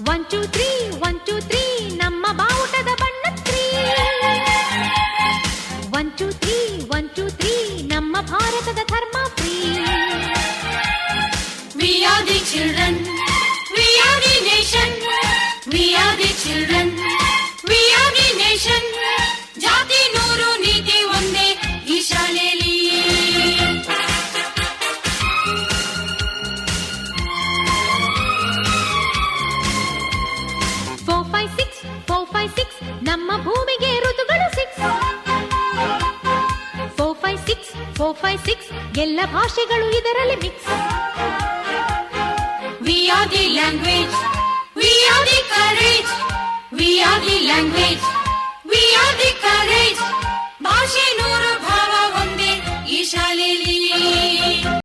1 2 3 1 2 3 ನಮ್ಮ ಬಾವುಟದ ಬಣ್ಣ 3 1 2 3 1 2 3 ನಮ್ಮ ಭಾರತದ ಧರ್ಮ free We are the children, we are the nation, we are the children, we are the nation. ಜಾತಿ ನೂರು ನೀತಿ ಒಂದೇ ಈ ಶಾಲೆಯಲ್ಲಿ. 4 5 6 4 5 6 ನಮ್ಮ ಭೂಮಿಗೆ ಋತುಗಳು 6 4 5 6 4 5 6 ಎಲ್ಲ ಭಾಷೆಗಳು ಇದರಲ್ಲಿ mix. We are the language, we are the courage, we are the language.